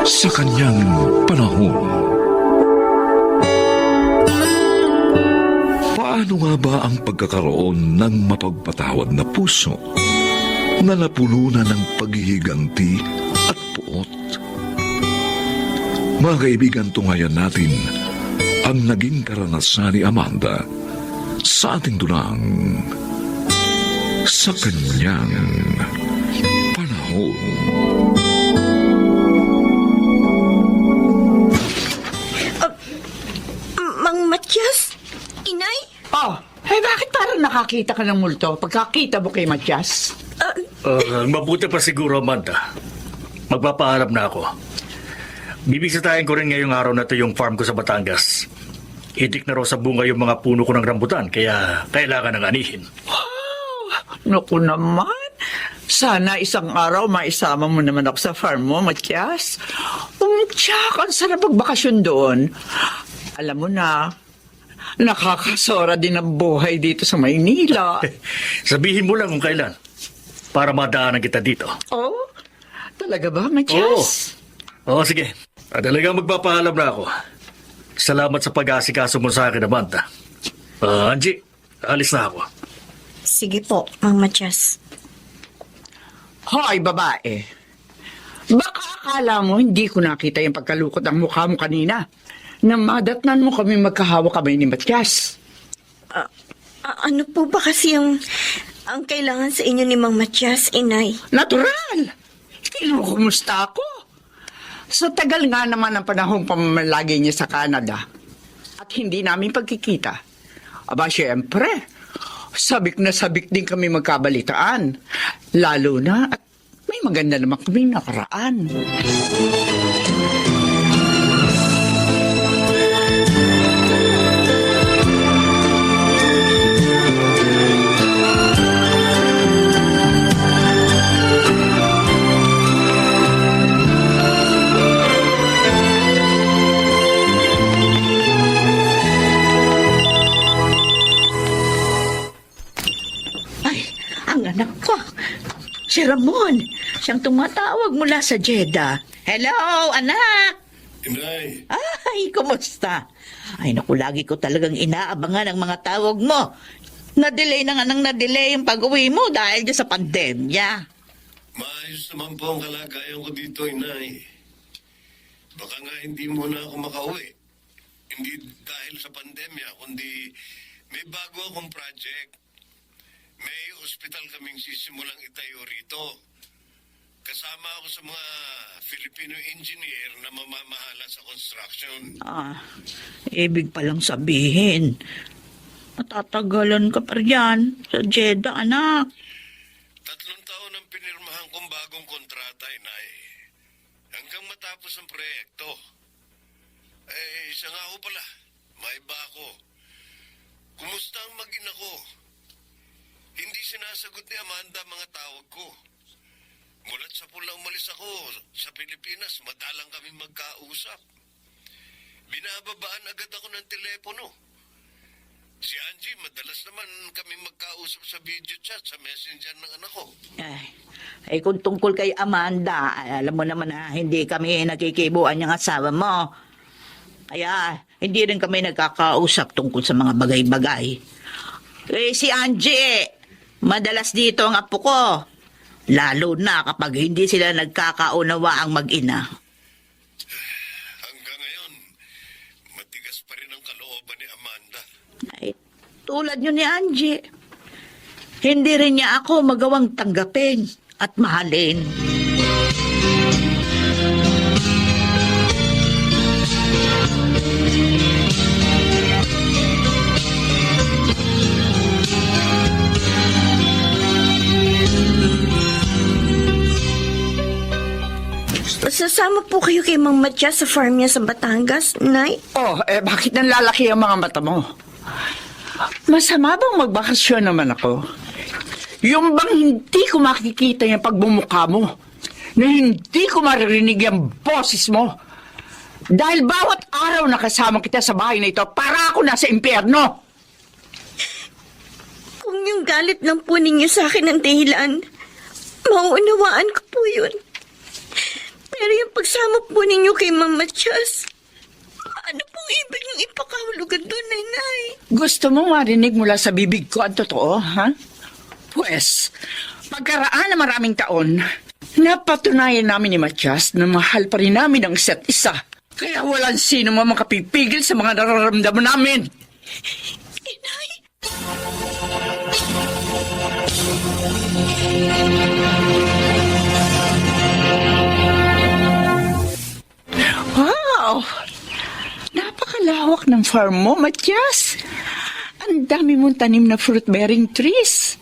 sa kanyang panahon. Paano nga ba ang pagkakaroon ng mapagpatawad na puso na napuno na ng paghihiganti at puot? Mga kaibigan, tunghayan natin ang naging karanasan ni Amanda sa ating dunang sa kanyang panahon. Mang Matyas? Inay? Oh, bakit parang nakakita ka ng multo pagkakita mo kay Matyas? Mabuti pa siguro, Amanda. Magpapaalam na ako. Bibisitahin ko rin ngayong araw na ito yung farm ko sa Batangas. Itik na raw sa bunga yung mga puno ko ng rambutan, kaya kailangan ng anihin. Naku naman. Sana isang araw maisama mo naman ako sa farm mo, Matyas. Tiyak, ang sarap magbakasyon doon. Alam mo na, nakakasora din ang buhay dito sa Maynila. Sabihin mo lang kung kailan, para madaanan kita dito. Oh, talaga ba, Matyas? Oo, sige. Talagang magpapaalam na ako. Salamat sa pag-aasikaso mo sa akin, Amanda. Angie, alis na ako. Sige po, Mang Matyas. Hoy, babae. Baka akala mo hindi ko nakita yung pagkalukot ng mukha mo kanina. Namadatnan mo kami magkahawa kamay ni Matyas. Ano po ba kasi ang kailangan sa inyo ni Mang Matyas, Inay? Natural! Kinukumusta ako. Sa tagal nga naman ang panahong pamamalagi niya sa Canada at hindi namin pagkikita. Aba, syempre, sabik na sabik din kami magkabalitaan. Lalo na at may maganda naman kami nakaraan. Anak ko, si Ramon. Siyang tumatawag mula sa Jeddah. Hello, anak! Inay, Ay, kumusta? Ay, naku, lagi ko talagang inaabangan ang mga tawag mo. Na-delay na nga nang na-delay yung pag-uwi mo dahil dyan sa pandemya. maayos naman po ang kalagayan ko dito, Inay. Baka nga hindi mo na ako makauwi. Hindi dahil sa pandemya, kundi may bago akong project. May ospital kaming sisimulang itayo rito. Kasama ako sa mga Filipino engineer na mamamahala sa construction. Ibig palang sabihin, matatagalan ka pa riyan sa Jeddah, anak. 3 taon ang pinirmahan kong bagong kontrata, Inay. Hanggang matapos ang proyekto. Isa nga ho pala, may iba ako. Kumusta ang mag-ina ko? Hindi sinasagot ni Amanda ang mga tawag ko. Mulat sa pulang umalis ako sa Pilipinas, madalang kami magkausap. Binababaan agad ako ng telepono. Si Angie, madalas naman kami magkausap sa video chat sa messenger ng anak ko. Ay, kung tungkol kay Amanda, alam mo naman na hindi kami nakikibuan yung asawa mo. Kaya, hindi rin kami nagkakausap tungkol sa mga bagay-bagay. Si Angie, madalas dito ang apo ko. Lalo na kapag hindi sila nagkakaunawa ang mag-ina. Hanggang ngayon, matigas pa rin ang kalooban ni Amanda. Ay, tulad nyo ni Angie. Hindi rin niya ako magawang tanggapin at mahalin. Sasama po kayo kay Mang Matyas sa farm niya sa Batangas, Nay? Bakit nanlalaki ang mga mata mo? Masama bang magbakasyon naman ako? Yung bang hindi ko makikita yung pagbumukha mo? Na hindi ko maririnig yung boses mo? Dahil bawat araw nakasama kita sa bahay na ito, para ako nasa impyerno. Kung yung galit lang po ninyo sa akin ang dahilan, mauunawaan ko po yun. Pero yung pagsama po ninyo kay Mang Matias, ano pong ibig niyong ipakahulugan doon, Nay? Gusto mo marinig mula sa bibig ko ang totoo, ha? Pues, pagkaraan na maraming taon, napatunayan namin ni Matias na mahal pa rin namin ang isa't isa. Kaya walang sino man makapipigil sa mga nararamdaman namin. Inay? Wow! Napakalawak ng farm mo, Matias. Ang dami mong tanim na fruit-bearing trees.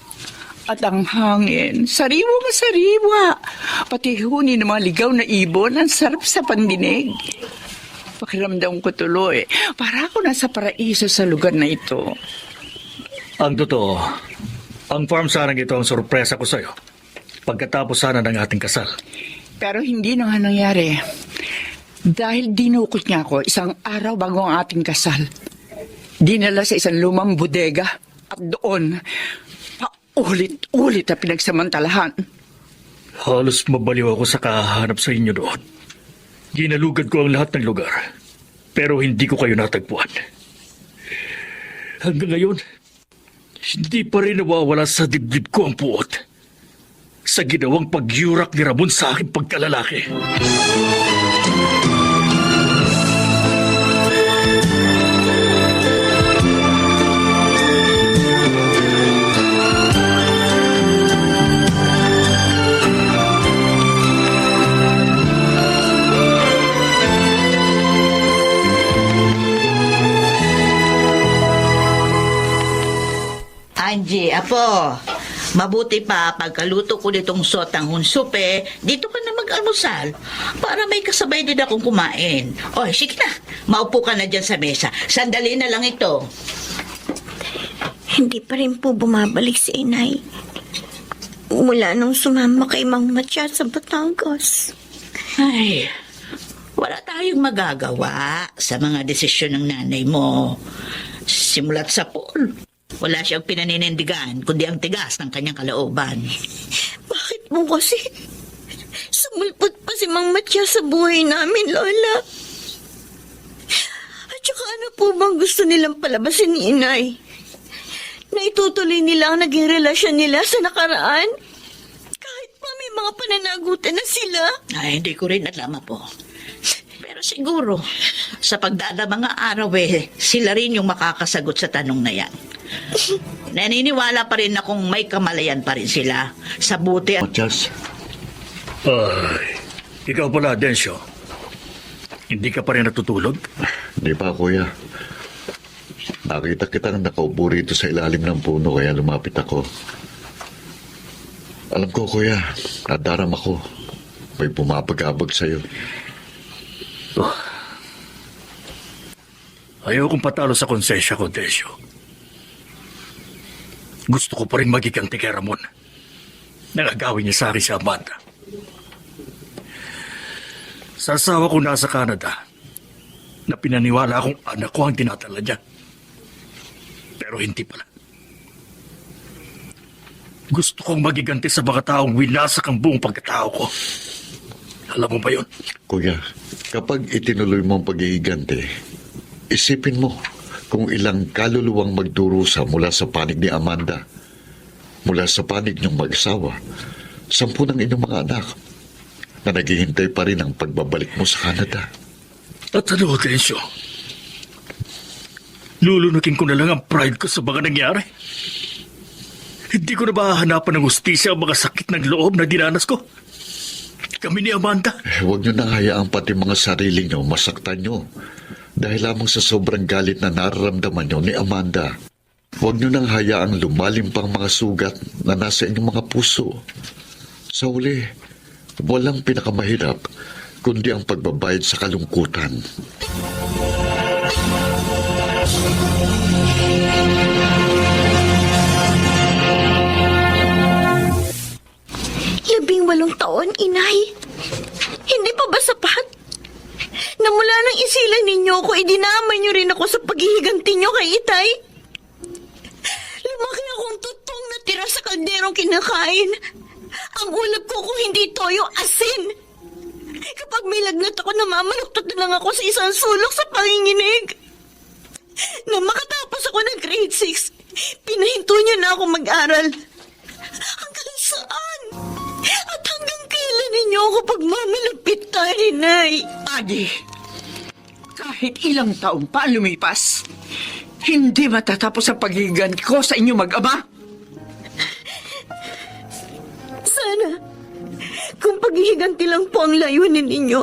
At ang hangin, sariwa. Pati huni ng mga ligaw na ibon, ang sarap sa pandinig. Pakiramdam ko tuloy, para ako nasa paraiso sa lugar na ito. Ang totoo, ang farm sana ito ang sorpresa ko sa'yo. Pagkatapos sana ng ating kasal. Pero hindi na nga nangyari. Dahil dinukot niya ako isang araw bago ang ating kasal. Dinala sa isang lumang bodega at doon, paulit-ulit na pinagsamantalahan. Halos mabaliw ako sa kahanap sa inyo doon. Ginalugad ko ang lahat ng lugar, pero hindi ko kayo natagpuan. Hanggang ngayon, hindi pa rin nawawala sa dibdib ko ang puot sa ginawang pagyurak ni Ramon sa aking pagkalalaki. Angie, apo, mabuti pa pagkaluto ko nitong sotang hunsupe, dito ka na mag-almusal para may kasabay din akong kumain. Oy, sige na, maupo ka na dyan sa mesa. Sandali na lang ito. Hindi pa rin po bumabalik si Inay. Mula nung sumama kay Mang Matias sa Batangas. Ay, wala tayong magagawa sa mga desisyon ng nanay mo. Simulat sa pool, wala siyang pinaninindigan kundi ang tigas ng kanyang kalooban. Bakit mo kasi sumulpot pa si Mang Matias sa buhay namin, Lola? At saka ano po bang gusto nilang palabasin ni Inay? Na itutuloy nila ang naging relasyon nila sa nakaraan? Kahit pa may mga pananagutan na sila? Ay, hindi ko rin alam po. Pero siguro, sa pagdaan mga araw sila rin yung makakasagot sa tanong na yan. Naniniwala pa rin akong may kamalayan pa rin sila sa buti at... Matias, Ay, ikaw pala, Densyo. Hindi ka pa rin natutulog? di ba kuya? Nakita kitang nakaupo rito sa ilalim ng puno kaya lumapit ako. Alam ko kuya, nadaram ako. May pumapag-abag sa'yo. Ayaw kong patalo sa konsensya ko, Densyo. Gusto ko pa rin magiganti kay Ramon. Nagagawin niya sa akin si Amanda. Sa asawa ko nasa Canada, na pinaniwala akong anak ko ang tinatala niya. Pero hindi pala. Gusto kong magiganti sa mga taong winasak ang buong pagkatao ko. Alam mo ba yun? Kuya, kapag itinuloy mo ang pag-iigante, isipin mo kung ilang kaluluwang magdurusa mula sa panig ni Amanda, mula sa panig niyong mag-asawa, 10 ng inyong mga anak na naghihintay pa rin ang pagbabalik mo sa Canada. At ano, Densyo? Lulunukin ko na lang ang pride ko sa mga nangyari. Hindi ko na ba hahanapan ng hustisya ang mga sakit ng loob na dinanas ko? Kami ni Amanda. Huwag niyo nang hayaang pati mga sarili niyo masaktan niyo. Dahil lamang sa sobrang galit na nararamdaman niyo ni Amanda. Huwag niyo nang hayaang lumalim pang mga sugat na nasa inyong mga puso. Sa huli, walang pinakamahirap kundi ang pagbabayad sa kalungkutan. Walong taon, Inay. Hindi pa ba sapat? Na mula nang isilan ninyo ako, idinamay niyo rin ako sa paghihiganti niyo kay Itay. Lumaki akong tutong na tira sa kalderong kinakain. Ang ulap ko kung hindi toyo, asin. Kapag may lagnat ako, namamaluktot na lang ako sa isang sulok sa panginginig. Nang makatapos ako ng grade 6, pinahinto niya na ako mag-aral. Hanggang saan? At hanggang kailan ninyo ako pagmamalapit tayo, Nay? Agi, kahit ilang taon pa ang lumipas, hindi matatapos ang paghihiganti ko sa inyo mag-ama. Sana, kung paghihiganti lang po ang layunin ninyo,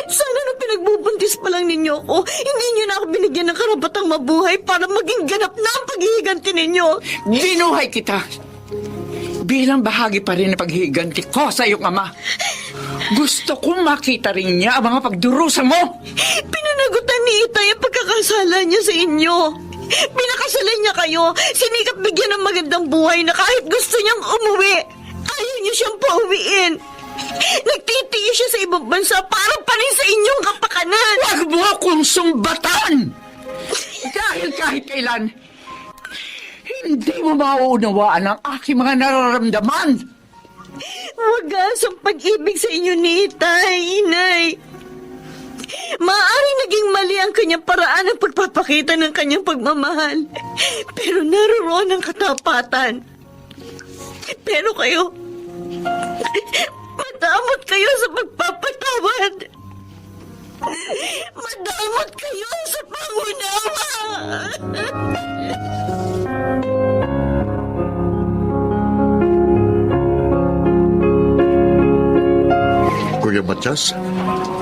sana nung pinagbubuntis pa lang ninyo ako, hindi niyo na ako binigyan ng karapatang mabuhay para maging ganap na ang paghihiganti ninyo. Binuhay kita bilang bahagi pa rin ng paghihiganti ko sa iyong ama. Gusto kong makita rin niya ang mga pagdurusa mo. Pinanagutan ni Itay ang pagkakasala niya sa inyo. Pinakasalan niya kayo, sinikap bigyan ng magandang buhay na kahit gusto niyang umuwi, ayaw niyo siyang pauwiin. Nagtitiis siya sa ibang bansa para pa rin sa inyong kapakanan. Huwag mo akong sumbatan! Dahil kahit kailan, hindi mo mauunawaan ang aking mga nararamdaman. Wagas ang pag-ibig sa inyo ni Itay, Inay. Maaaring naging mali ang kanyang paraan ng pagpapakita ng kanyang pagmamahal. Pero naroon ang katapatan. Pero kayo, madamot kayo sa pagpapatawad. Madamot kayo sa pangunawa. Kuya Matias,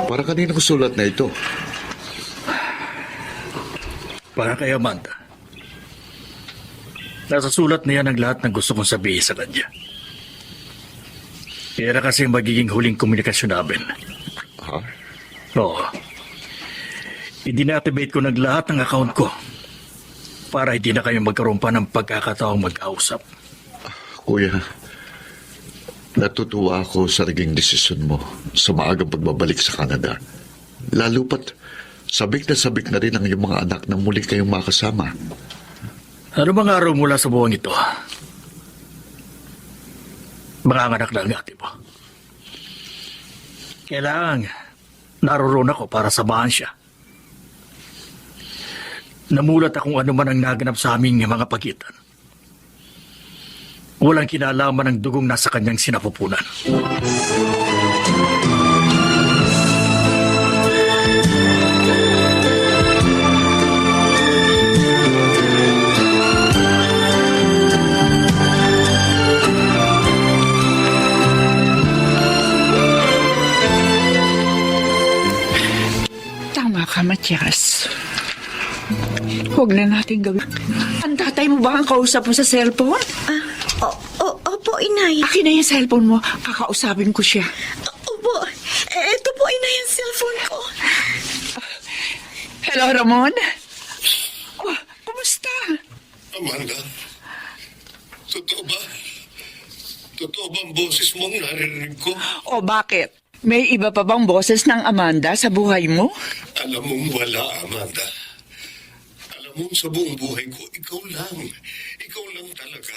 para kaninong sulat na ito? Para kay Amanda. Nasa sulat niya ang lahat ng gusto kong sabihin sa kanya. Kaya na kasi magiging huling komunikasyon namin. Ha? Oo. I-deactivate ko ng lahat ng account ko para hindi na kayo magkaroon pa ng pagkakataong mag-ausap. Kuya, natutuwa ako sa naging desisyon mo sa maagang pagbabalik sa Canada. Lalo pat, sabik na rin ang iyong mga anak na muli kayong makasama. Ano bang araw mula sa buwang ito? Mga anak na ang ate mo. Kailangan naroon ako para samahan siya. Namulat akong ano man ang naganap sa aming mga pagitan. Walang kinalaman ng dugong nasa kanyang sinapupunan. Tama ka, Matias. Huwag na natin gawin. Ang tatay mo ba ang kausap mo sa cellphone? Opo, Inay. Akin na yung cellphone mo. Kakausapin ko siya. Opo, eto po, Inay, ang cellphone ko. Hello, Ramon? Oh, kumusta? Amanda, totoo ba? Totoo ba ang boses mong narinig ko? O bakit? May iba pa bang boses ng Amanda sa buhay mo? Alam mong wala, Amanda. Alam mong sa buong buhay ko, ikaw lang. Ikaw lang talaga.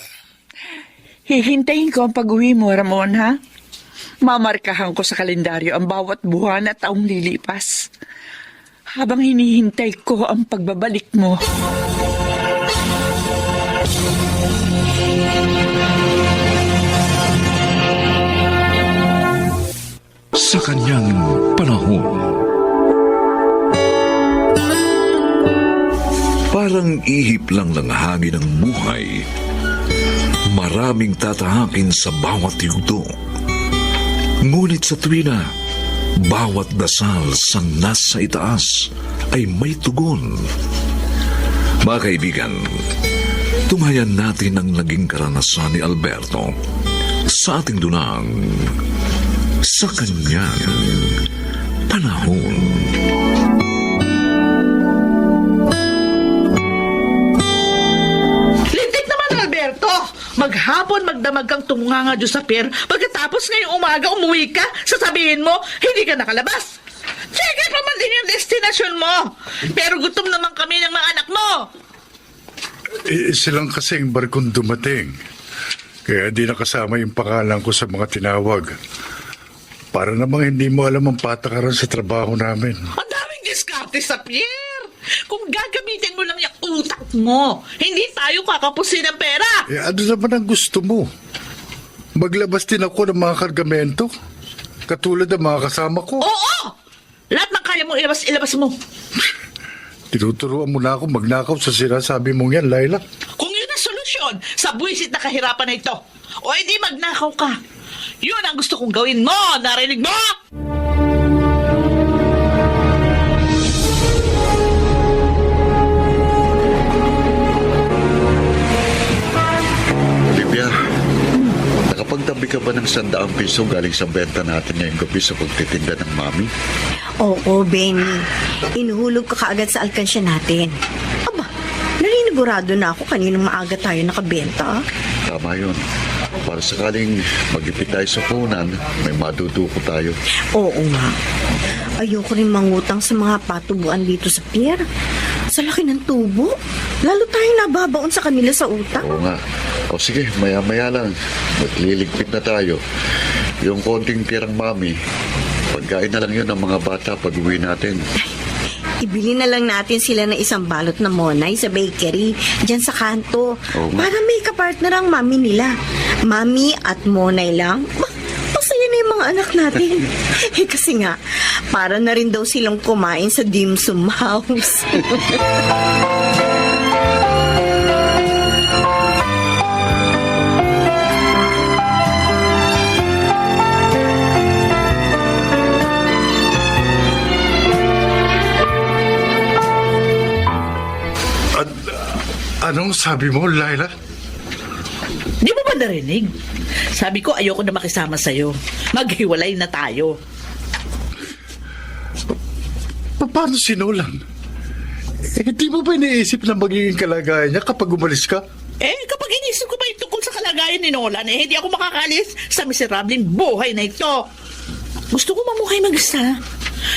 Hihintayin ko ang pag-uwi mo, Ramon, ha? Mamarkahan ko sa kalendaryo ang bawat buwan at taong lilipas. Habang hinihintay ko ang pagbabalik mo. Sa kanyang panahon, parang ihip lang ng hangin ng buhay. Maraming tatahakin sa bawat yugto. Ngunit sa tuwina, bawat dasal sa nasa itaas ay may tugon. Mga kaibigan, tunghayan natin ang naging karanasan ni Alberto sa ating dunang sa kanyang panahon. Lintik naman, Alberto! Maghapon magdamag kang tumunganga doon sa pier, pagkatapos ngayong umaga umuwi ka, sasabihin mo, hindi ka nakalabas. Check pa man din yung destinasyon mo. Pero gutom naman kami ng mga anak mo. Silang kasing barkong dumating. Kaya di nakasama yung pangalan ko sa mga tinawag. Para namang hindi mo alam ang patakaran sa trabaho namin. Ang daming diskarte sa Pierre. Kung gagamitin mo lang yung utak mo, hindi tayo kakapusin ng pera. Ano naman ang gusto mo? Maglabas din ako ng mga kargamento? Katulad ng mga kasama ko. Oo! Lahat ng kaya mong ilabas mo. Tinuturuan mo na ako magnakaw sa sinasabi mong yan, Laila. Kung yun ang solusyon sa buwisit na kahirapan na ito, o hindi magnakaw ka, yun ang gusto kong gawin mo, narinig mo? Olivia, nakapagtabi ka ba ng 100 piso galing sa benta natin ngayong gabi sa pagtitinda ng mami? Oo, Benny. Inuhulog ko kaagad sa alkansya natin. Aba, naninigurado na ako kaninang maaga tayo nakabenta. Tama yun. Para sakaling mag-ipit tayo sa punan, may maduduko tayo. Oo nga. Ayoko rin mangutang sa mga patubuan dito sa pier. Sa laki ng tubo. Lalo tayong nababaon sa kanila sa utang. Oo nga. O sige, maya-maya lang. Magliligpit na tayo. Yung konting tirang mami, pagkain na lang yun ng mga bata pag uwi natin. Ibili na lang natin sila ng isang balot na monay sa bakery dyan sa kanto. Oo nga. Para may kapartner ang mami nila. Mami at monay lang. Masaya na yung mga anak natin. Kasi nga, para na rin daw silang kumain sa dim sum house. Anong sabi mo, Laila? Di mo ba narinig? Sabi ko ayoko na makisama sa'yo. Maghiwalay na tayo. Paano sinulan? Hindi mo ba iniisip na magiging kalagayan niya kapag umalis ka? Kapag inisip ko ba yung tungkol sa kalagayan ni Nolan, hindi ako makakalis sa miserableng buhay na ito. Gusto ko mamuhay mag-isa.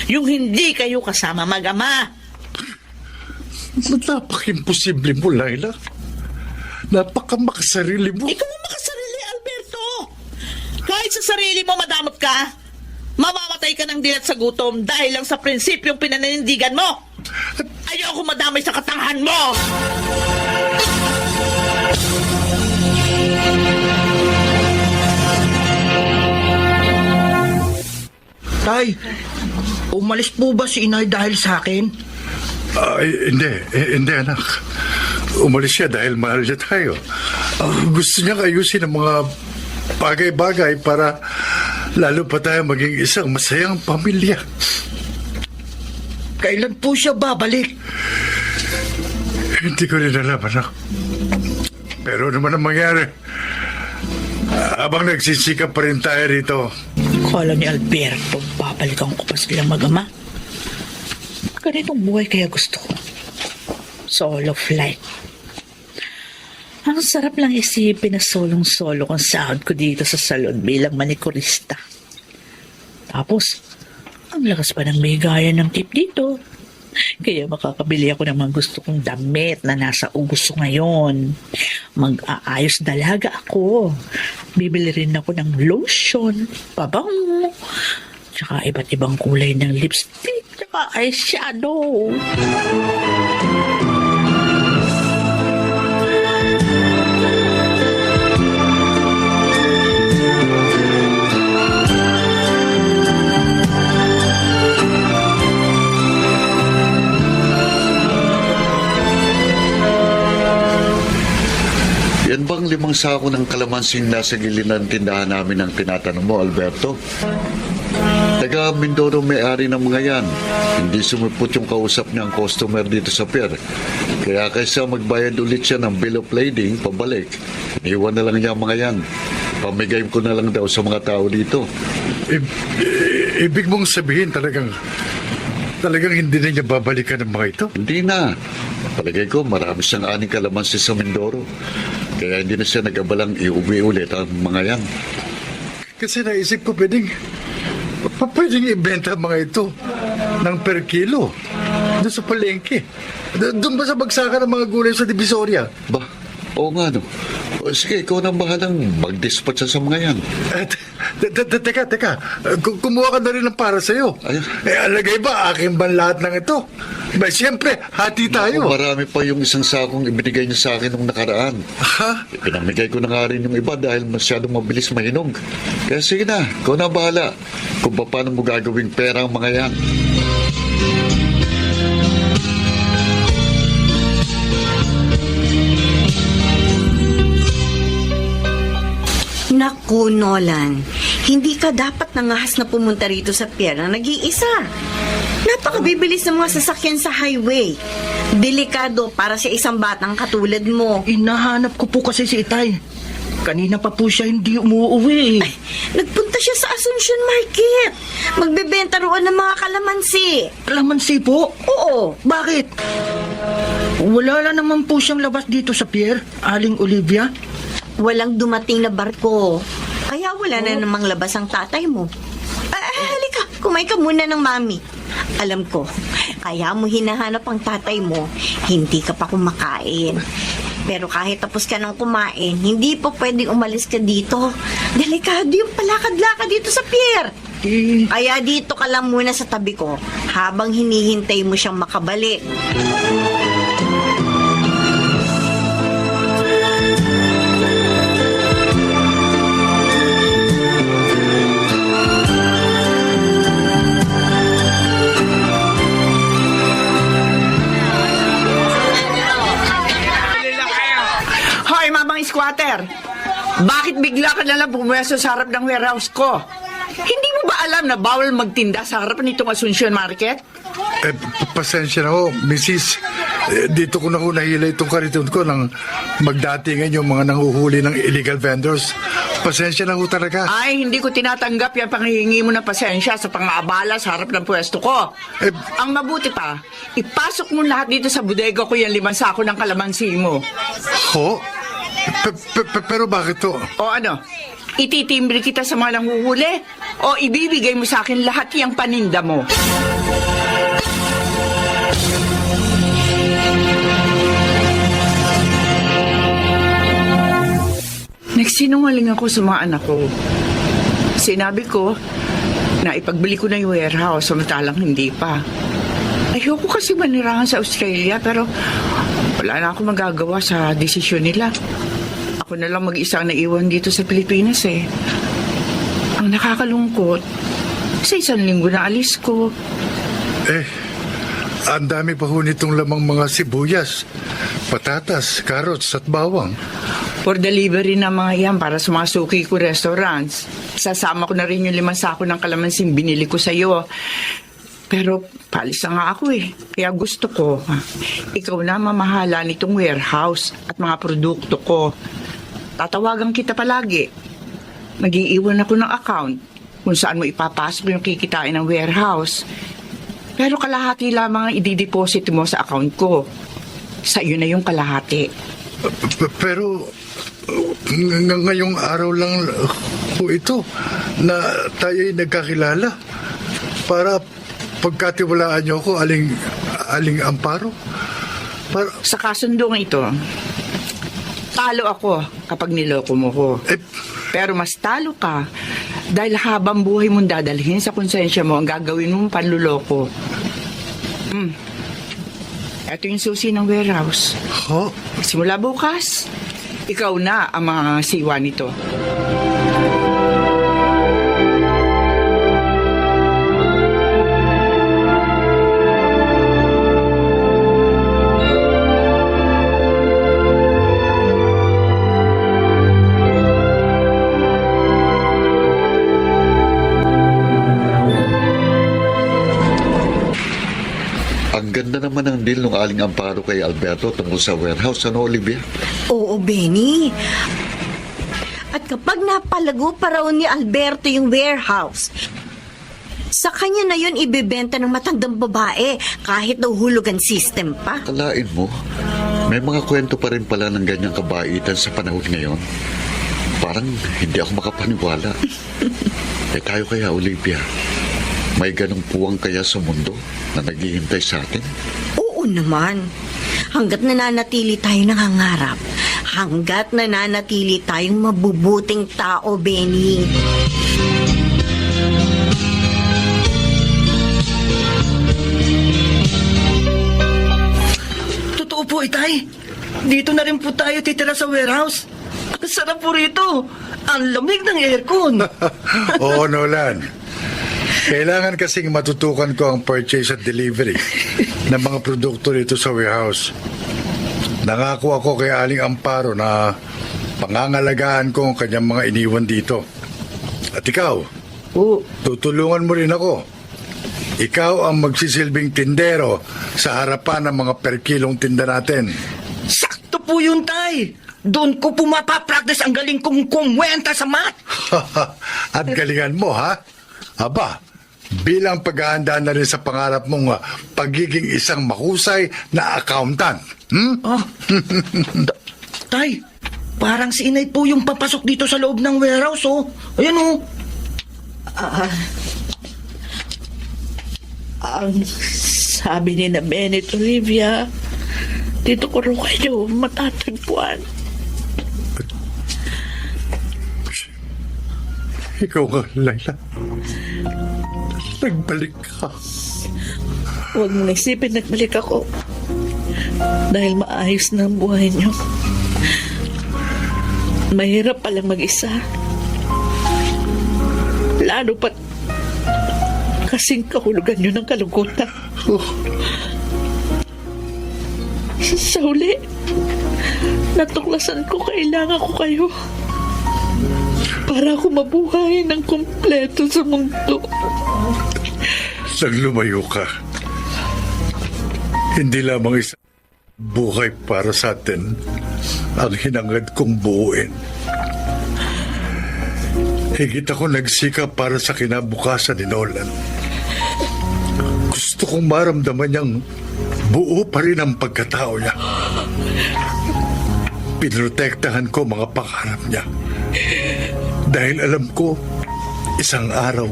Yung hindi kayo kasama mag-ama. Napaka-imposible mo, Laila. Napaka-makasarili mo. Ikaw ang makasarili, Alberto. Kahit sa sarili mo madamot ka, mamamatay ka ng dilat sa gutom dahil lang sa prinsipyong pinaninindigan mo. Ayoko madamay sa katangahan mo. Tay, umalis po ba si inay dahil sa akin? Hindi, anak. Umalis siya dahil mahal niya tayo. Gusto niya ayusin ang mga bagay-bagay para lalo pa tayo maging isang masayang pamilya. Kailan po siya babalik? Hindi ko rin alam, anak. Pero ano man ang mangyari, habang nagsisikap pa rin tayo rito. Kala ni Alberto, babalikan ko pa silang mag-ama. Ganitong buhay kaya gusto ko. Solo flight. Ang sarap lang isipin na solong-solo kung sahod ko dito sa salon bilang manikurista. Tapos, ang lakas pa ng bigayan ng tip dito. Kaya makakabili ako ng mga gusto kong damit na nasa uso ngayon. Mag-aayos dalaga ako. Bibili rin ako ng lotion, pabango, tsaka iba't ibang kulay ng lipstick, tsaka eyeshadow. Yan bang 5 sako ng kalamansing nasa gilid ng tindahan namin ang tinatanong mo, Alberto? Taga Mindoro may-ari ng mga yan. Hindi sumipot yung kausap niyang customer dito sa pier. Kaya kaysa magbayad ulit siya ng bill of lading, pabalik. Iwan na lang niya ang mga yan. Pamigay ko na lang daw sa mga tao dito. Ibig mong sabihin talagang hindi na niya babalikan ng mga ito? Hindi na. Palagay ko, marami siyang aning kalamansi sa Mindoro. Kaya hindi na siya nag-abalang iuwi ulit ang mga yan. Kasi naisip ko pwedeng ibenta ang mga ito ng per kilo doon sa palengke. Doon ba sa bagsakan ng mga gulay sa Divisoria? Ba, oo nga no. O, sige, ikaw nang bahalang mag-dispatch sa mga yan. Teka. Kumuha ka na rin ng para sa'yo. Ayun. Alagay ba, akin ba lahat ng ito? Ba, siyempre, hati tayo. Marami pa yung isang sakong ibinigay niyo sa akin nung nakaraan. Ha? Pinamigay ko na nga rin yung iba dahil masyadong mabilis mahinog. Kaya sige na, ikaw na bahala kung paano mo gagawing pera ang mga yan. Naku, Nolan. Hindi ka dapat nangahas na pumunta rito sa pier na nag-iisa. Napakabibilis ng mga sasakyan sa highway. Delikado para sa isang batang katulad mo. Inahanap ko po kasi si Itay. Kanina pa po siya hindi umuwi. Nagpunta siya sa Asuncion Market. Magbebenta roon ng mga kalamansi. Kalamansi po? Oo. Bakit? Wala lang naman po siyang labas dito sa pier, Aling Olivia. Walang dumating na barko. Kaya wala na namang labas ang tatay mo. Halika, kumain ka muna ng mami. Alam ko, kaya mo hinahanap ang tatay mo, hindi ka pa kumakain. Pero kahit tapos ka nang kumain, hindi pa pwedeng umalis ka dito. Delikado yung palakad-lakad dito sa pier. Kaya dito ka lang muna sa tabi ko habang hinihintay mo siyang makabalik. Hoy, mamang squatter! Bakit bigla ka nalang pumwesto sa harap ng warehouse ko? Hindi mo ba alam na bawal magtinda sa harap nitong Asuncion Market? Pasensya na ho, Mrs. Dito ko na ho nahila itong kariton ko nang magdatingan yung mga nanguhuli ng illegal vendors. Pasensya na ho talaga. Ay, hindi ko tinatanggap yung panghihingi mo ng pasensya sa pang-aabala sa harap ng pwesto ko. Ang mabuti pa, ipasok mo lahat dito sa bodega ko yung 5 sako ng kalamansi mo. Ho? Pero bakit to? O ano, ititimbre kita sa mga nanguhuli o ibibigay mo sa akin lahat yung paninda mo? Nagsinungaling ako sa mga anak ko. Sinabi ko na ipagbili ko na yung warehouse samantalang hindi pa. Ayoko kasi manirahan sa Australia pero wala na ako magagawa sa desisyon nila. Ako na lang mag-isa ang naiwan dito sa Pilipinas eh. Ang nakakalungkot, sa 1 linggo na alis ko. Ang dami pa ho nitong lamang mga sibuyas, patatas, carrots at bawang. For delivery na mga yan para sa mga suki ko restaurants. Sasama ko na rin yung 5 sako ng kalamansing binili ko sa'yo. Pero palis na nga ako eh. Kaya gusto ko, ikaw na mamahala nitong warehouse at mga produkto ko. Tatawagan kita palagi. Mag-iiwan ako ng account kung saan mo ipapasok yung kikitain ng warehouse. Pero kalahati lamang ang i-deposit mo sa account ko. Sa iyo na yung kalahati. Pero ngayong araw lang po ito na tayo'y nagkakilala para pagkatiwalaan niyo ako, Aling Amparo. Sa kasundong ito, talo ako kapag niloko mo ko. Pero mas talo ka dahil habang buhay mong dadalhin sa konsensya mo ang gagawin mong panluloko. Ito yung susi ng warehouse. Ho? Simula bukas, ikaw na ang mga siwa nito. Ang ganda naman ng deal ng Aling Amparo kay Alberto tungkol sa warehouse, ano, Olivia? Oo, Benny. At kapag napalago pa raw ni Alberto yung warehouse, sa kanya na yun ibebenta ng matandang babae kahit daw hulugan system pa. Kalain mo, may mga kwento pa rin pala ng ganyang kabaitan sa panahon ngayon. Parang hindi ako makapaniwala. Tayo kaya, Olivia, may ganong puwang kaya sa mundo na naghihintay sa atin? Oo naman. Hanggat nananatili tayong nangangarap, hanggat nananatili tayong mabubuting tao, Benny. Totoo po, Itay. Dito na rin po tayo titira sa warehouse. Ang sarap po rito. Ang lamig ng aircon. Oo, Nolan. Kailangan kasing matutukan ko ang purchase at delivery ng mga produkto dito sa warehouse. Nangako ako kay Aling Amparo na pangangalagaan ko ang kanyang mga iniwan dito. At ikaw, tutulungan mo rin ako. Ikaw ang magsisilbing tindero sa harapan ng mga perkilong tinda natin. Sakto po yun, Tay. Doon ko po mapapractice ang galing kong kumwenta sa math. At galingan mo, ha? Aba, bilang paghahanda na rin sa pangarap mong pagiging isang mahusay na accountant. Tay, parang si Inay po yung papasok dito sa loob ng warehouse, oh. Ayan, oh. Ang sabi ni na Benny at Olivia, dito ko rin kayo matatagpuan. Ikaw nga, Layla. Nagbalik ka. Huwag mong isipin nagbalik ako. Dahil maayos na ang buhay niyo. Mahirap palang mag-isa. Lalo pat kasing kahulugan niyo ng kalungkutan. Sa huli, natuklasan ko kailangan ko kayo para ako mabuhay ng kumpleto sa mundo. Nang lumayo ka, hindi lamang isang buhay para sa atin ang hinangad kong buuin. Higit ako nagsika para sa kinabukasan ni Nolan. Gusto kong maramdaman niyang buo pa rin ang pagkatao niya. Pinrotektahan ko mga pangarap niya. Dahil alam ko, isang araw,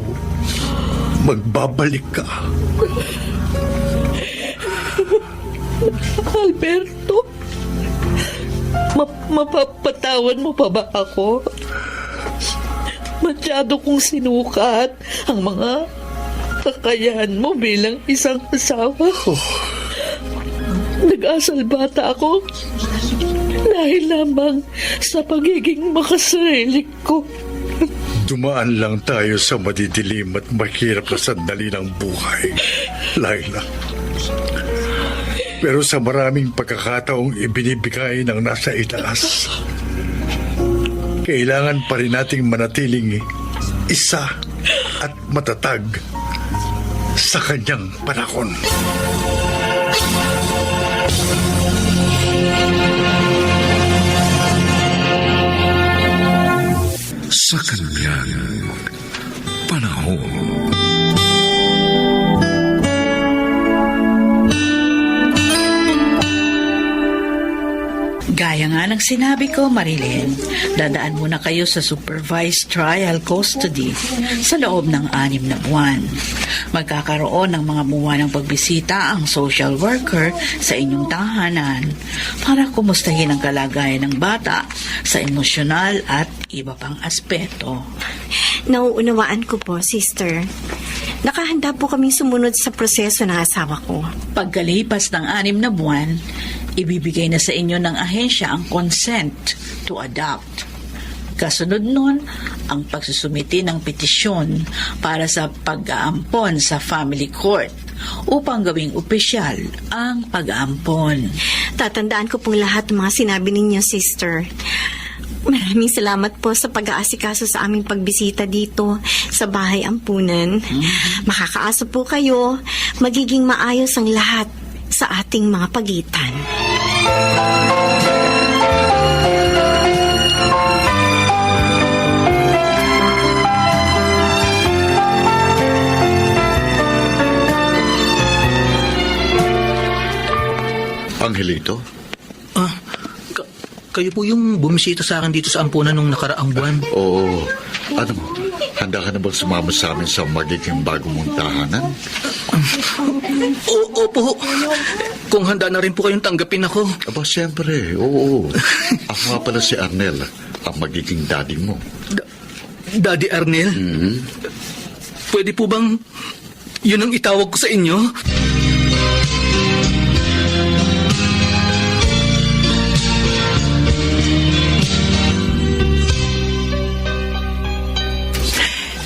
magbabalik ka. Alberto, mapapatawad mo pa ba ako? Masyado kong sinukat ang mga kakayahan mo bilang isang asawa. Nag-asal bata ako dahil lamang sa pagiging makasarili ko. Dumaan lang tayo sa madidilim at mahirap na sandali ng buhay, Layla. Pero sa maraming pagkakataong ibinibigay ng nasa itaas, kailangan pa rin nating manatiling isa at matatag sa kanyang panahon. Sa kanyang panahon. Gaya nga ng sinabi ko, Marilyn, dadaan muna kayo sa supervised trial custody sa loob ng 6 na buwan. Magkakaroon ng mga buwanang pagbisita ang social worker sa inyong tahanan para kumustahin ang kalagayan ng bata sa emosyonal at iba pang aspeto. Nauunawaan ko po, sister. Nakahanda po kaming sumunod sa proseso ng asawa ko. Pagkalipas ng 6 na buwan, ibibigay na sa inyo ng ahensya ang consent to adopt. Kasunod nun, ang pagsusumiti ng petisyon para sa pag-aampon sa family court upang gawing opisyal ang pag-aampon. Tatandaan ko pong lahat ng mga sinabi ninyo, sister. Maraming salamat po sa pag-aasikaso sa aming pagbisita dito sa bahay ampunan. Makakaasa po kayo, magiging maayos ang lahat sa ating mga pagitan. Angelito? Kayo po yung bumisita sa akin dito sa ampunan nung nakaraang buwan. Oo. Ano mo? Handa ka na bang sumama sa amin sa magiging bagong mong tahanan? Opo. kung handa na rin po kayong tanggapin ako. Aba, siyempre, oo. Ako nga pala si Arnel, ang magiging daddy mo. Daddy Arnel, pwede po bang yun ang itawag ko sa inyo?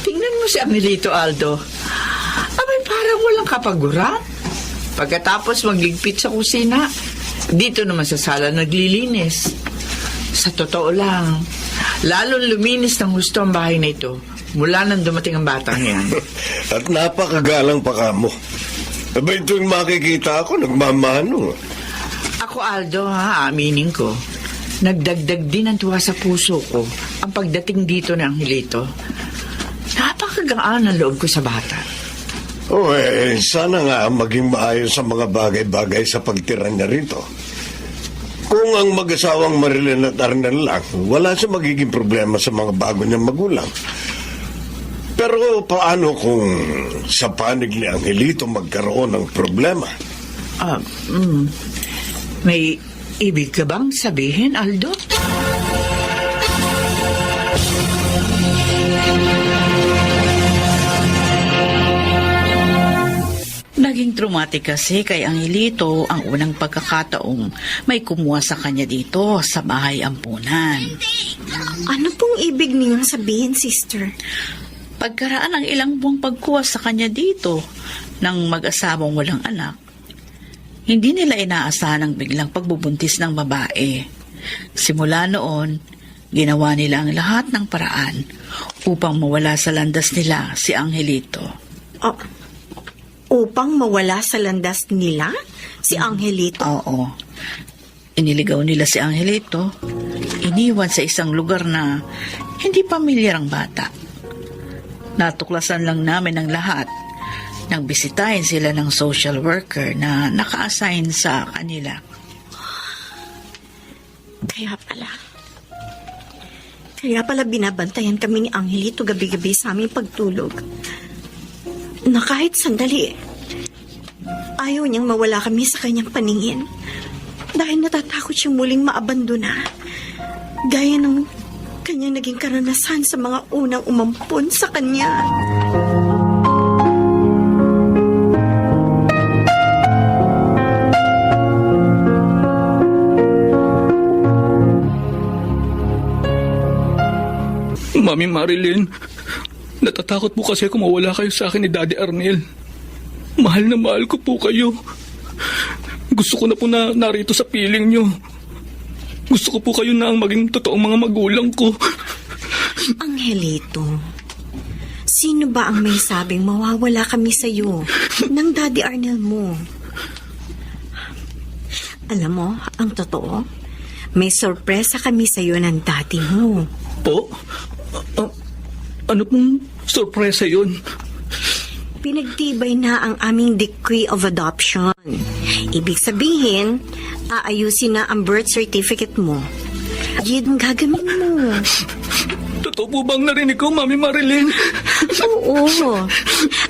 Tingnan mo si Amelito, Aldo. Abay, parang walang kapaguran. Pagkatapos magligpit sa kusina, dito naman sa sala naglilinis. Sa totoo lang, lalong luminis ng gusto ang bahay na ito mula nang dumating ang batang yan. At napakagalang pa ka mo. Aba, ito yung makikita ako, nagmamano. Ako, Aldo, aminin ko, nagdagdag din ang tuwa sa puso ko ang pagdating dito ng Angelito. Napakagaan ang loob ko sa bata. Sana nga maging maayos sa mga bagay-bagay sa pagtira niya rito. Kung ang mag-asawang Marilyn at Arnel lang, wala siya magiging problema sa mga bago niyang magulang. Pero paano kung sa panig ni Angelito magkaroon ng problema? May ibig ka bang sabihin, Aldo? Naging traumatic kasi kay Angelito ang unang pagkakataong may kumuha sa kanya dito sa bahay ampunan. Ano pong ibig niyong sabihin, sister? Pagkaraan ng ilang buwang pagkuha sa kanya dito ng mag-asawang walang anak, hindi nila inaasahan ang biglang pagbubuntis ng babae. Simula noon, ginawa nila ang lahat ng paraan upang mawala sa landas nila si Angelito. Upang mawala sa landas nila si Angelito? Oo. Iniligaw nila si Angelito, iniwan sa isang lugar na hindi pamilyar ang bata. Natuklasan lang namin ang lahat nang bisitahin sila ng social worker na naka-assign sa kanila. Kaya pala binabantayan kami ni Angelito gabi-gabi sa aming pagtulog. Na kahit sandali, ayaw niyang mawala kami sa kanyang paningin dahil natatakot siyang muling maabandona gaya ng kanyang naging karanasan sa mga unang umampon sa kanya. Mami Marilyn, natatakot po kasi kung mawala kayo sa akin ni Daddy Arnel. Mahal na mahal ko po kayo. Gusto ko na po na narito sa piling nyo. Gusto ko po kayo na ang maging totoong mga magulang ko. Angelito, sino ba ang may sabing mawawala kami sa iyo ng Daddy Arnel mo? Alam mo, ang totoo, may sorpresa kami sa iyo ng daddy mo. Po? Ano pong sorpresa yun? Pinagtibay na ang aming decree of adoption. Ibig sabihin, aayusin na ang birth certificate mo. Yan ang gagawin mo. Totoo po bang narinig ko, Mami Marilyn? Oo.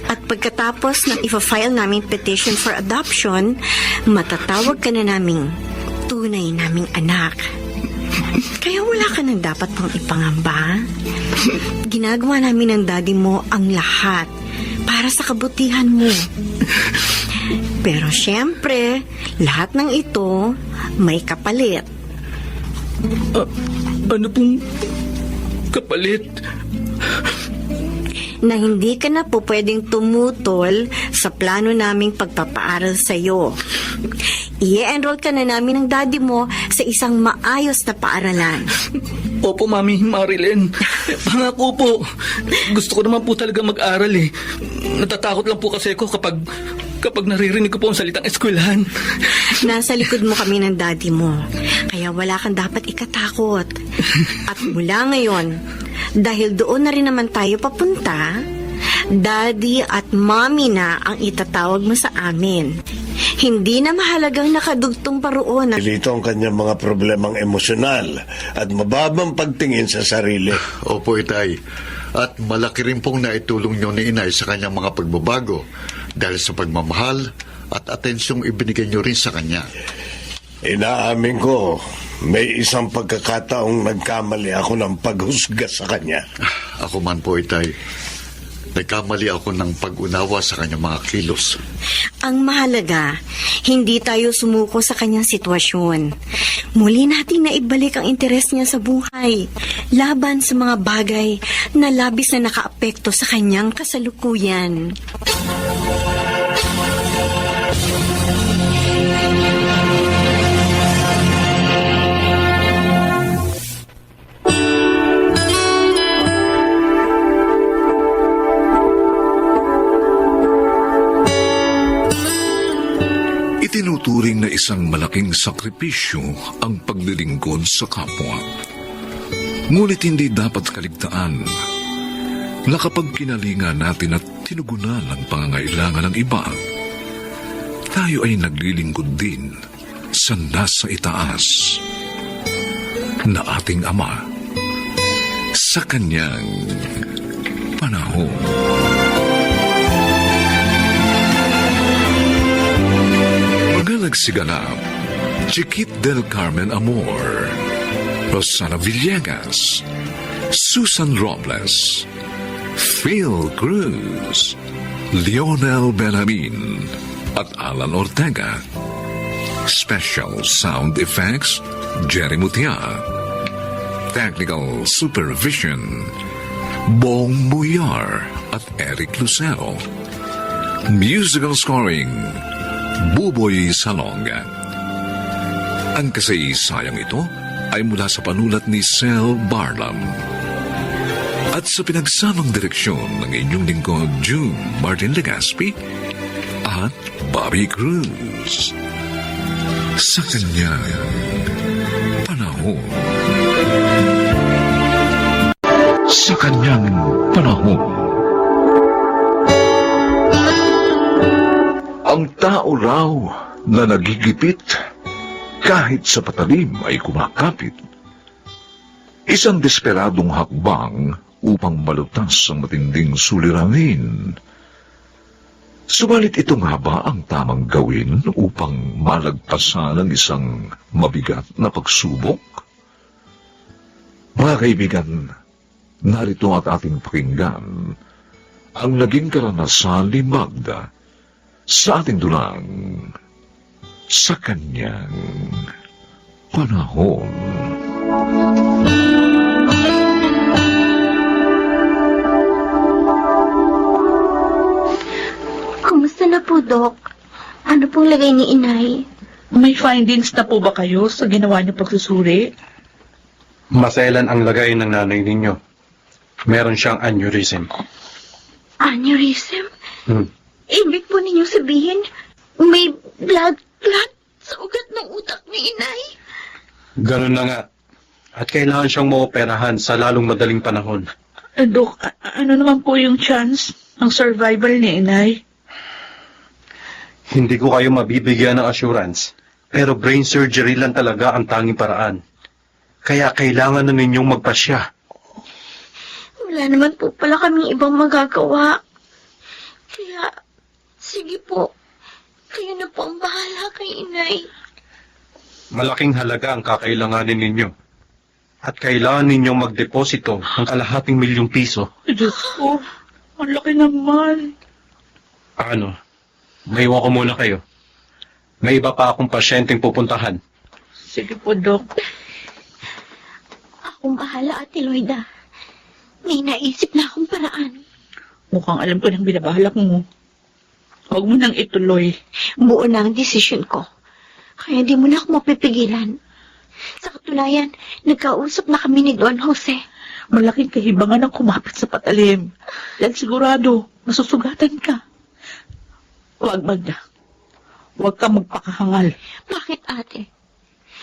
At pagkatapos ng ipa-file naming petition for adoption, matatawag ka na naming tunay naming anak. Kaya wala ka nang dapat pang ipangamba. Ginagawa namin ng daddy mo ang lahat para sa kabutihan mo. Pero syempre, lahat ng ito may kapalit. Ano pong kapalit? Na hindi ka na po pwedeng tumutol sa plano naming pagpapaaral sa iyo. I-enroll ka na namin ng daddy mo sa isang maayos na paaralan. Opo, Mami Marilyn. Pangako po. Gusto ko naman po talaga mag-aral eh. Natatakot lang po kasi ako kapag naririnig ko po ang salitang eskwelahan. Nasa likod mo kami ng daddy mo. Kaya wala kang dapat ikatakot. At mula ngayon, dahil doon na rin naman tayo papunta, daddy at mommy na ang itatawag mo sa amin. Hindi na mahalagang nakadugtong pa roon. Ilito ang kanyang mga problemang emosyonal at mababang pagtingin sa sarili. Opo, Itay. At malaki rin pong naitulong nyo ni Inay sa kanyang mga pagbabago dahil sa pagmamahal at atensyong ibinigay niyo rin sa kanya. Inaamin ko, may isang pagkakataong nagkamali ako ng paghusga sa kanya. Ako man po, Itay. Nagkamali ako ng pag-unawa sa kanyang mga kilos. Ang mahalaga, hindi tayo sumuko sa kanyang sitwasyon. Muli natin na ibalik ang interes niya sa buhay, laban sa mga bagay na labis na nakaapekto sa kanyang kasalukuyan. Itinuturing na isang malaking sakripisyo ang paglilingkod sa kapwa. Ngunit hindi dapat kaligtaan na kapag kinalinga natin at tinugunan ang pangangailangan ng iba, tayo ay naglilingkod din sa nasa itaas na ating Ama sa kanyang panahon. Nagsiganap, Chiquit del Carmen Amor, Rosana Villegas, Susan Robles, Phil Cruz, Lionel Benjamin, at Alan Ortega. Special Sound Effects, Jerry Mutia. Technical Supervision, Bong Buyar at Eric Lucero. Musical Scoring, Buboy Salonga. Ang kasaysayang ito ay mula sa panulat ni Sel Barlam at sa pinagsamang direksyon ng inyong lingkod June Martin Legaspi at Bobby Cruz. Sa kanyang panahon. Sa kanyang panahon. Ang tao raw na nagigipit kahit sa patalim ay kumakapit. Isang desperadong hakbang upang malutas ang matinding suliranin. Subalit ito nga ba ang tamang gawin upang malagpasan ang isang mabigat na pagsubok? Mga kaibigan, narito at ating pakinggan ang naging karanasan ni Magda sa ating dulang sa kanyang panahon. Kumusta na po, Dok? Ano pong lagay ni Inay? May findings na po ba kayo sa ginawa niyo pagsusuri? Maselan ang lagay ng nanay ninyo. Meron siyang aneurysm. Aneurysm? Hmm. Ibig po ninyong sabihin, may blood clot sa ugat ng utak ni Inay? Ganun na nga. At kailangan siyang maoperahan sa lalong madaling panahon. Dok, ano naman po yung chance ng survival ni Inay? Hindi ko kayo mabibigyan ng assurance, pero brain surgery lang talaga ang tanging paraan. Kaya kailangan na ninyong magpasya. Wala naman po pala kaming ibang magagawa. Kaya, sige po. Kayo na po ang bahala kay Inay. Malaking halaga ang kakailanganin ninyo. At kailangan ninyong magdeposito ng ₱250,000. Diyos ko, ang laki naman. Ano? Maiwan ko muna kayo. May iba pa akong pasyenteng pupuntahan. Sige po, Dok. Akong bahala, Ate Loida. May naisip na akong paraan. Mukhang alam ko ng binabalak mo. Huwag mo nang ituloy. Buo na ang desisyon ko. Kaya di mo na ako mapipigilan. Sa katunayan, nagkausap na kami ni Don Jose. Malaking kahibangan ang kumapit sa patalim. Dahil sigurado, masusugatan ka. Huwag, Magda. Huwag ka magpakahangal. Bakit, ate?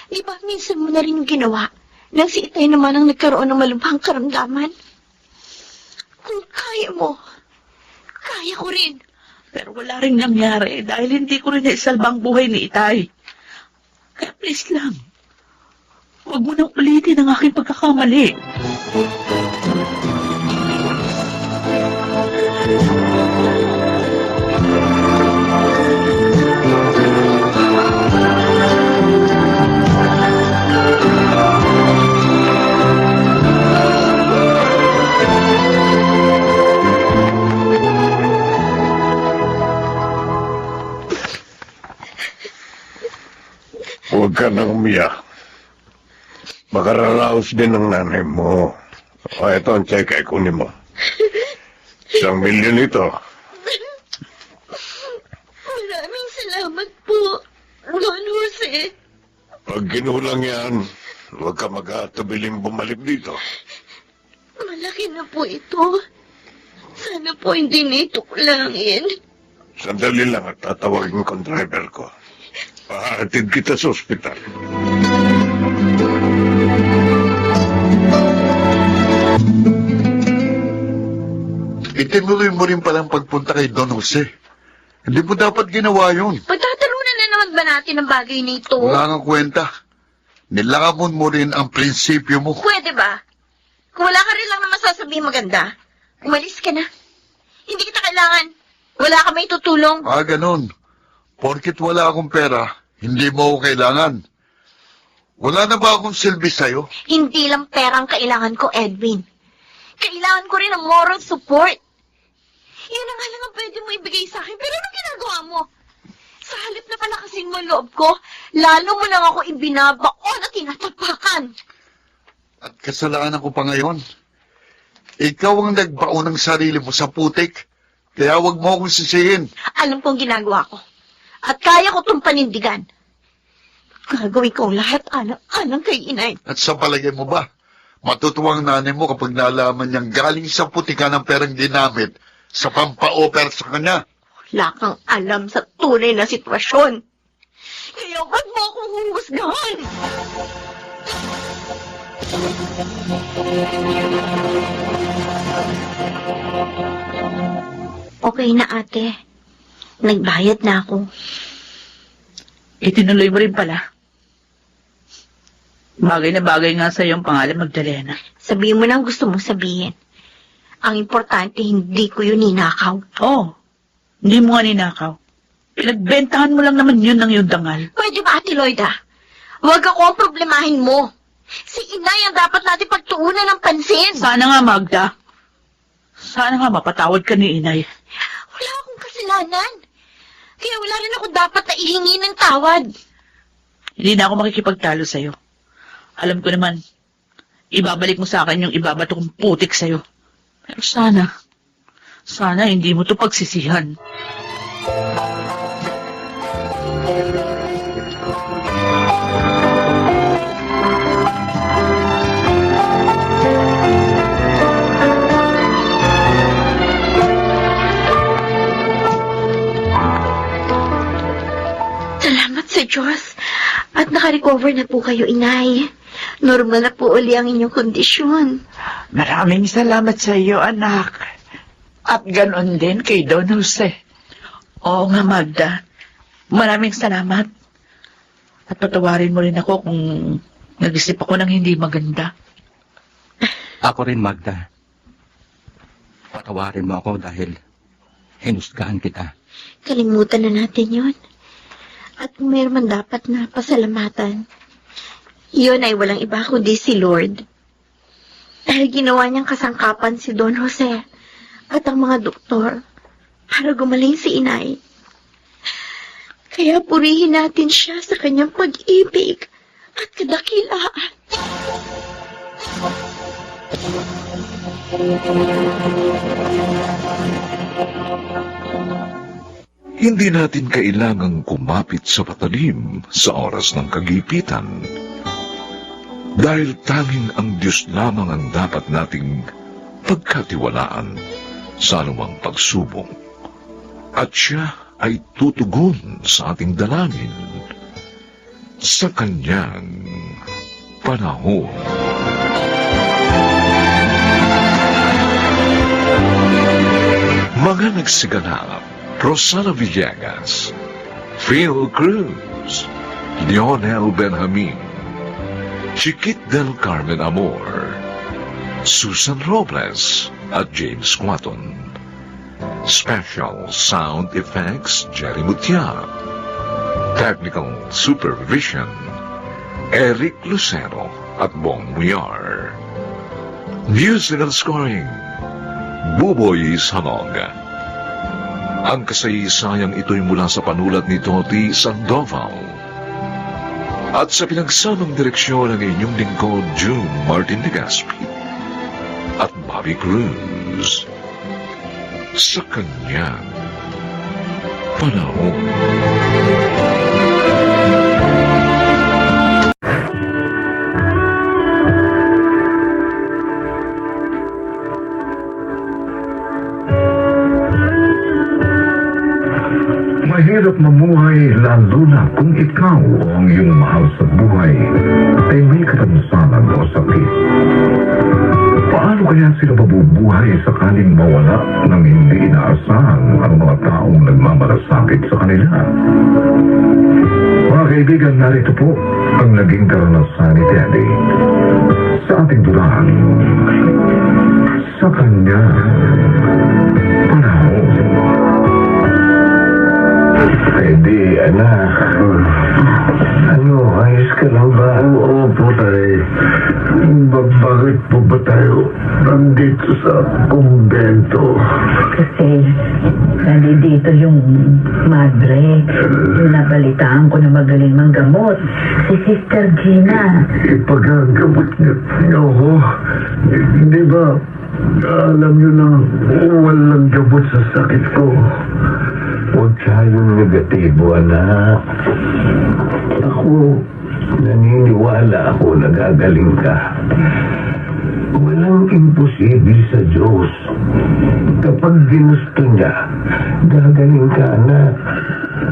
Di ba minsan mo na rin ginawa nang si Itay naman ang nagkaroon ng malubhang karamdaman? Kung kaya mo, kaya ko rin. Pero wala rin nangyari dahil hindi ko rin naisalba ang buhay ni Itay. Kaya please lang, huwag mo nang ulitin ang aking pagkakamali. Huwag ka nang umiyak. Makararaos din ng nanay mo. O, ito ang check ay kunin mo. 1 milyon ito. Maraming salamat po, Don Jose. Pag ginulang yan, huwag ka mag-aatubiling bumalik dito. Malaki na po ito. Sana po hindi nito kulangin. Sandali lang at tatawagin ko ang driver ko. Pahatid kita sa ospital. Itinuloy mo rin palang pagpunta kay Don Jose. Hindi mo dapat ginawa yun. Pagtatalunan na naman ba natin ang bagay nito? Wala kang kwenta. Nilangamon mo rin ang prinsipyo mo. Pwede ba? Kung wala ka rin lang na masasabihin maganda, umalis ka na. Hindi kita kailangan. Wala ka may tutulong. Ganun. Porkit wala akong pera, hindi mo ako kailangan. Wala na ba akong silbi sa'yo? Hindi lang perang kailangan ko, Edwin. Kailangan ko rin ng moral support. Yan ang lang ang pwede mo ibigay sa akin. Pero anong ginagawa mo? Sa halip na palakasin mo ang loob ko, lalo mo lang ako ibinabaon at tinatapakan. At kasalanan ko pa ngayon. Ikaw ang nagbaon ng sarili mo sa putik. Kaya wag mo akong sisihin. Alam kong ginagawa ko. At kaya ko itong panindigan. Gagawin ko ang lahat alang kay inay. At sa palagay mo ba, matutuwang nanay mo kapag nalaman niyang galing sa putikan ng perang ginamit sa pampa-offer sa kanya? Wala kang alam sa tunay na sitwasyon. Kaya wag mo akong huhusgahan. Okay na, ate. Nagbayad na ako. Itinuloy mo rin pala. Bagay na bagay nga sa iyong pangalan, Magdalena. Sabihin mo na ang gusto mong sabihin. Ang importante, hindi ko yun ninakaw. Oo, hindi mo nga ninakaw. Pinagbentahan mo lang naman yun ng iyong dangal. Pwede ba, Ate Loida? Huwag ako ang problemahin mo. Si inay ang dapat natin pagtuunan ng pansin. Sana nga, Magda. Sana nga mapatawad ka ni inay. Wala akong kasalanan. Kaya wala rin ako dapat na ihingi ng tawad. Hindi na ako makikipagtalo sa'yo. Alam ko naman, ibabalik mo sa akin yung ibabato kong putik sa'yo. Pero sana hindi mo to pagsisihan. Salamat sa Diyos. At nakarecover na po kayo, inay. Normal na po uli ang inyong kondisyon. Maraming salamat sa iyo, anak. At ganon din kay Don Jose. Oo nga, Magda. Maraming salamat. At patawarin mo rin ako kung nag-isip ako ng hindi maganda. Ako rin, Magda. Patawarin mo ako dahil hinusgahan kita. Kalimutan na natin yun. At kung mayroon man dapat na pasalamatan, yun ay walang iba kundi si Lord. Dahil ginawa niyang kasangkapan si Don Jose at ang mga doktor para gumaling si inay. Kaya purihin natin siya sa kanyang pag-ibig at kadakilaan. Hindi natin kailangang kumapit sa patalim sa oras ng kagipitan. Dahil tanging ang Diyos lamang ang dapat nating pagkatiwalaan sa anumang pagsubok. At siya ay tutugon sa ating dalangin sa kanyang panahon. Mga nagsiganap: Rosana Villegas, Phil Cruz, Lionel Benjamin, Chiquit del Carmen Amor, Susan Robles at James Quaton. Special Sound Effects, Jerry Mutia. Technical Supervision, Eric Lucero at Bong Muyar. Musical Scoring, Buboy Sanog. Ang kasaysayang ito'y mula sa panulat ni Toti Sandoval. At sa pinagsamang direksyon ng inyong lingkod, June Martin Legaspi at Bobby Cruz. Sa kanyang panahon. Mahirap mamuhay lalo na kung ikaw o ang iyong mahal sa buhay ay may katamsanan o sakit. Paano kaya sila mabubuhay sakaling mawala ng hindi inaasahan ang mga taong nagmamalasakit sa kanila? Mga kaibigan, narito po ang naging karanasan ni Teddy sa ating durahan sa kanya panahon. Teddy, anak. Ano, ayos ka lang ba? Oo po, tay. Bakit po ba tayo nandito sa kumbento? Kasi nandito yung madre. Nabalitaan ko na magaling manggamot. Si Sister Gina. Ipagagamot niyo ako. Di ba, alam niyo na walang gamot sa sakit ko. Huwag tayong negatibo, anak. Ako, naniniwala ako na gagaling ka. Walang imposible sa Diyos. Kapag ginusto niya, gagaling ka, anak.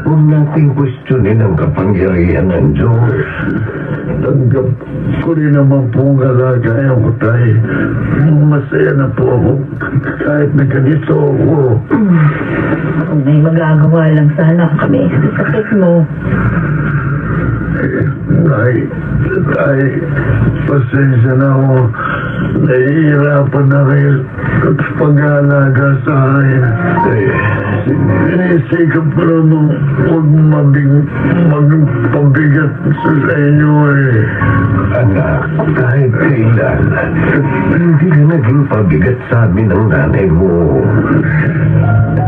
Huwag nating questionin ang kapangyarihan ng Diyos. Tanggap ko rin naman po ang kalagayan ko, tay. Masaya na po ako kahit na ganito ako. Kung may magagawa lang sana kami sa sakit mo. Tay, pasensya na ako. Nahihirapan na kayo sa pag-aalaga sa akin. Sinisikap ko naman huwag magpabigat sa inyo eh. Anak, kahit kailan, hindi ka naging pabigat sa amin ng nanay mo.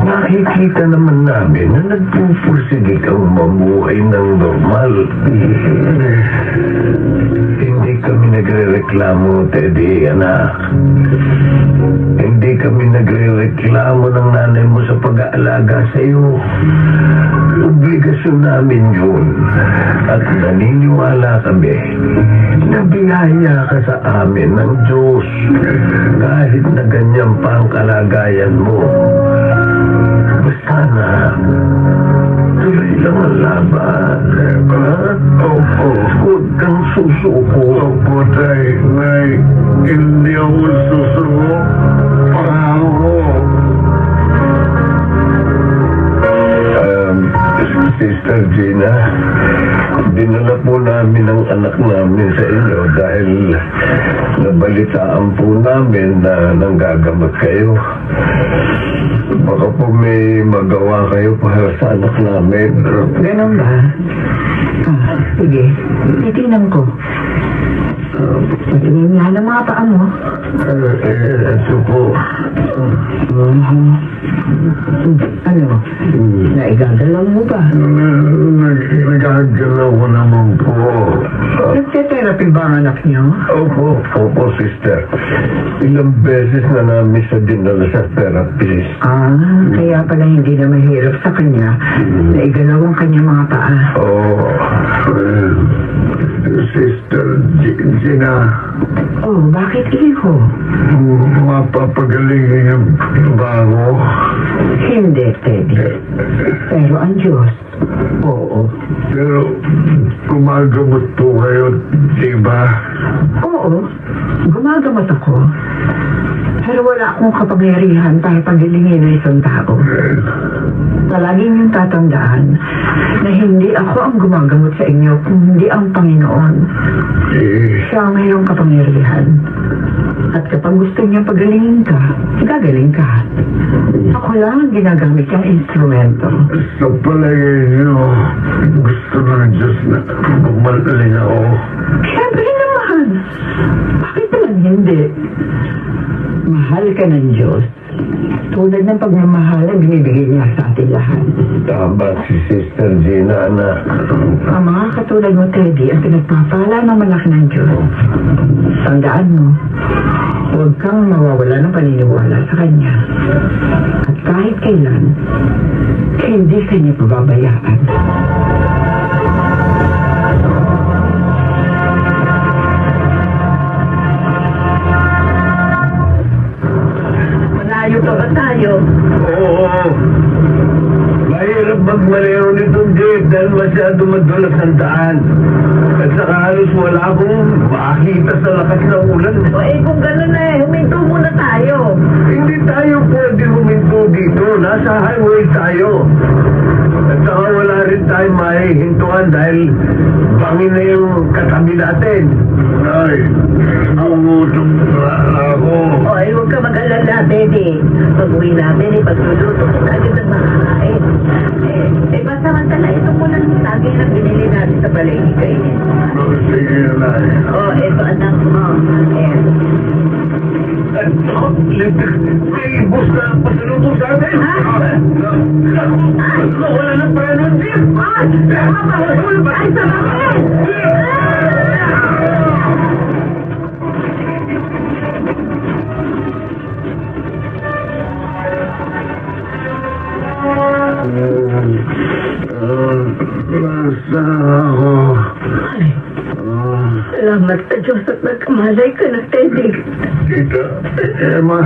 Nakikita naman namin na nagpupursige kang mamuhay ng normal. Hindi kami nagre-reklamo, Teddy, anak. Hindi kami nagre-reklamo ng nanay mo sa pag-aalaga sa iyo. Obligasyon namin yun. At naniniwala kami na biyaya ka sa amin ng Diyos. Kahit na ganyan pa ang kalagayan mo. Basta na, tuloy lang ang laban. Opo. Huwag kang susuko. Opo, tay. Nay, hindi ako susuko. Pangako. Sister Gina, dinala po namin ang anak namin sa inyo dahil nabalitaan po namin na nanggagamot kayo. Baka po may magawa kayo para sa anak namin. Ganon ba? Sige, titignan ko. Patingin nga ng mga paa mo. Ito po. Ano? Naigagalaw mo ba? Nagagalaw ko naman po. Nagte-therapy ba ang anak niyo? Opo, sister. Ilang beses na namin siya dinala sa therapist. Kaya pala hindi na mahirap sa kanya. Naigalaw ang kanyang mga paa. Sister Gina. Bakit iho? Mapapagalingin yung bago. Hindi, Teddy. Pero ang Diyos, oo. Pero gumagamot po kayo, di ba? Oo, gumagamot ako. Pero wala akong kapangyarihan para pagalingin ng isang tao. Palaging yung tatandaan na hindi ako ang gumagamot sa inyo, kundi ang Panginoon. Siya ang mayroong kapangyarihan. At kapag gusto niya pagalingin ka, gagaling ka. Ako lang ang ginagamit yung instrumento. Sa palagay niyo, gusto ng Diyos na gumaling ako. Siyempre naman. Bakit naman hindi? Mahal ka ng Diyos. Tulad ng pagmamahal ang binibigay niya sa atin lahat. Tama si Sister Gina, anak. Ang mga katulad mo, Teddy, ang pinagpapala ng malaki ng Diyos. Tandaan mo, huwag kang mawawala ng paniniwala sa Kanya. At kahit kailan, hindi Kanya pababayaan. Malayo pa ba tayo? Oo. Mahirap magmalero nitong jeep dahil masyado madulas ang daan. At saka halos wala akong makakita sa lakas ng ulan. Kung gano'n huminto muna tayo. Hindi tayo pwede huminto dito. Nasa highway tayo. At saka wala rin tayo mahihintuan dahil bangin na yung katabi natin. Ay, gugutom na ako. Huwag ka mag-alala, baby. Pag-uwi namin, pagluluto kita agad ang makakain. Basta mantala, ito muna ng saging na binili natin sa palengke kainin. Sige na. Ito anak mo. May bus na pasaluto sa atin. Ha? Wala na preno. Ay, sa bakit? Basta ako. Salamat sa Diyos at nagkamalay ka na, Teddy. Tita, Emma.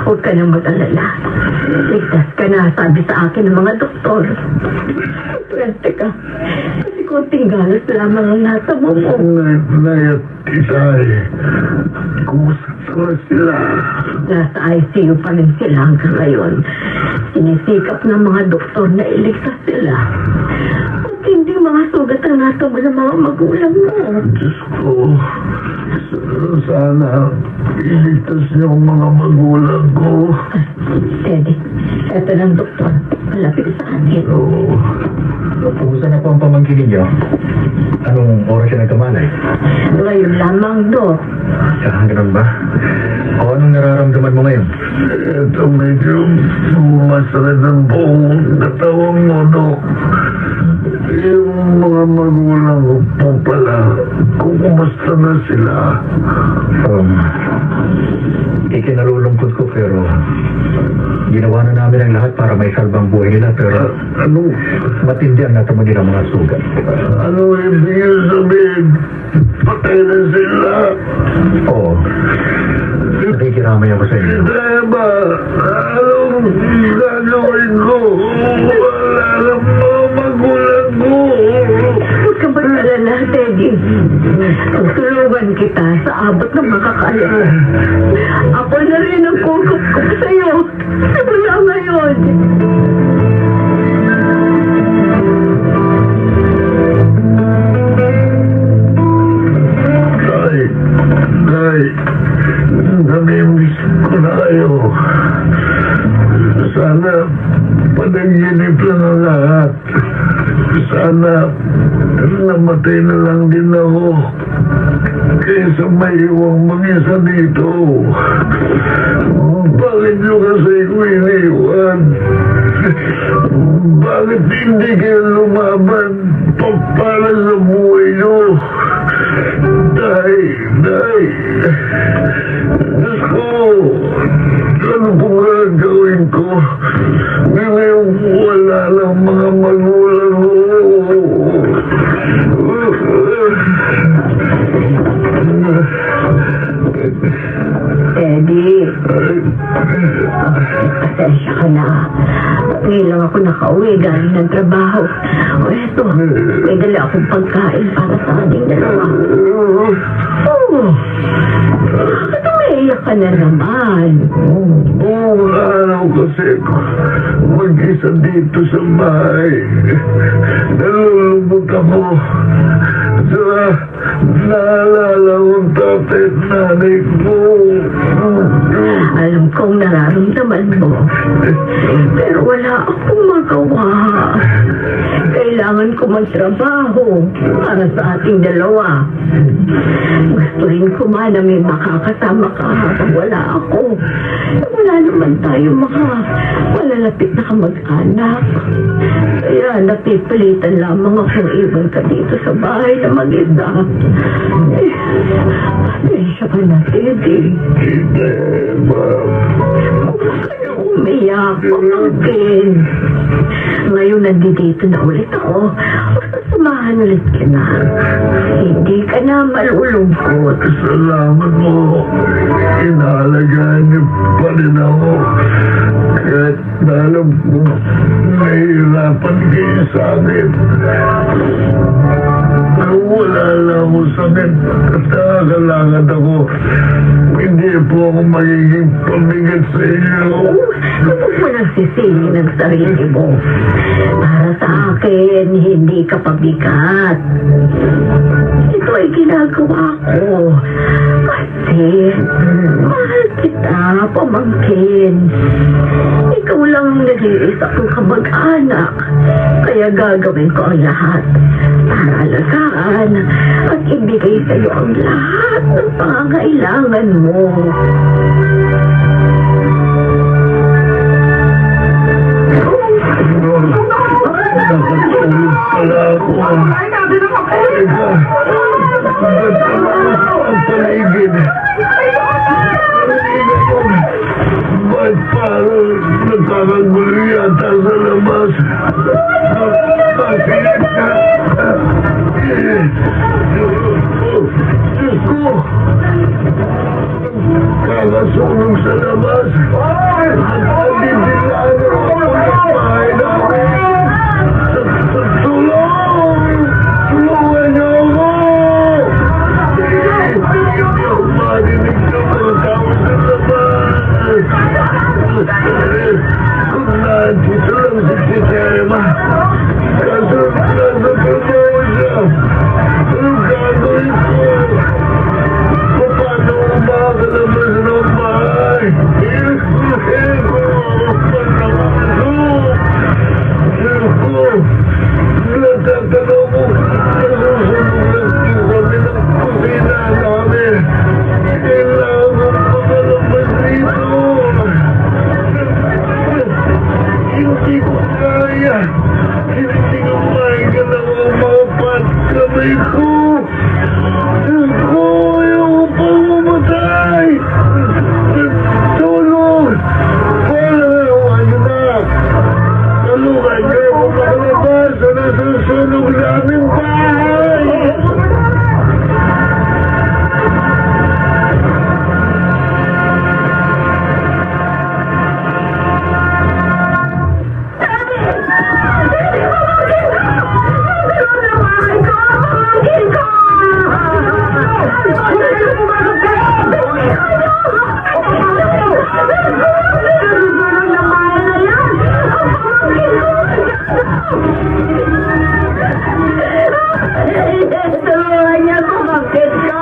Huwag ka nang mag-alala. Ligtas ka na, sabi sa akin ng mga doktor. Swerte ka. Kasi konting galas lamang ang natamo mo. Nayat, Isay. Kumusta sila? Nasa ICU pa rin sila hanggang ngayon. Sinisikap ng mga doktor na iligtas sila. At hindi mga sugat ang natamo ng mga magulang mo. Diyos ko, sana iligtas niyo ang mga magulang ko. Teddy, eto ng doktor. Malapit sa atin. Oo. Kumusta na po ang pamangkin niyo? Anong oras siya nagkamalay? Ngayon lamang, Dok. Ganun ba? O anong nararamdaman mo ngayon? Ito medyo masakit ang buong katawang mo, Dok. Yung mga magulang ko po pala, kung kumusta na sila. Ikinalulungkot ko pero ginawa na namin ang lahat para may salbang buhay nila pero matindi ang natamo nila mga sugat. Ano ibig sabihin? Patay na sila. Oo. Nakikiramay ako sa inyo. Hindi ba? Anong gagawin ko? Wala na po magulang ko. Huwag kang mag-alala, Teddy. Tutulungan kita sa abot ng makakaya. Ako na rin ang kukup sa'yo. Simula ngayon. Nay, namimiss ko na kayo. Sana panaginip lang ang lahat. Sana namatay na lang din ako. Kaysa may iwang mag-isa dito. Bakit nyo kasi ko iniwan? Bakit hindi kayo lumaban para sa buhay nyo? Day. Diyos ko, ano po gagawin ko? Ngayon wala lang mga magulang ko. Eddie, pasensya ka na. Ngayon lang ako nakauwi galing ng trabaho. O eto, may dala akong pagkain para sa ating dalawa. Ba't umiiyak ka na naman? Buong araw kasi mag-isa dito sa bahay. Nalulubot ako. Saka Naalala ko ang tatay at nanay ko. Alam kong nararamdaman mo. Pero wala akong magawa. Kailangan ko magtrabaho para sa ating dalawa. Gusto rin ko man na may makakasama ka habang wala ako. Wala naman tayo malalapit na kamag-anak. Kaya napipilitan lamang akong iwan ka dito sa bahay na mag-isa. Pasensya ka na, Teddy. Hindi, ma'am. Huwag ka na umiyak, pamangkin. Ngayon nandito na ulit ako. Samahan ulit ka na. Hindi ka na malulungkot. Salamat mo. Inaalagaan niyo pa rin ako. Kahit na alam ko, nahihirapan kayo sa akin. Wala lang ako sakit at nakakalakad ako. Hindi po ako magiging pabigat sa inyo. Huwag mo nang sisingin ang sarili mo. Para sa akin, hindi ka pabigat. Ito ay ginagawa ko. Kasi, mahal kita, pamangkin. Ikaw lang ang nag-iisa kong kamag-anak. Kaya gagawin ko ang lahat para alagaan at ibigay sa iyo ang lahat ng pangangailangan mo. Nakatulog pala ako. Teka, ang paligid. Ba't parang nagkakagulo yata sa labas? Bakit ka? Diyos ko! Kakasunog sa labas. Nagdidilaan ako ng bahay namin. Tulong! Tulungan niyo ako! Hindi ako marinig sa mga tao sa labas. Kung nandito lang si Emma, kaso nasa trabaho siya. Anong gagawin ko? Paano ko makakalabas ng bahay? Natatanong mo, nasusunog lang kami ng kusina namin. Kailangan mo makalabas dito. Hindi ko kaya. Hindi ko maigalaw ang mga kamay ko. Diyos ko, ayoko pang mamatay. Tulong! Palawan niyo na! Tulungan niyo ako makalabas sa nasusunog naming bahay! Tulungan niya ako, bakit ka?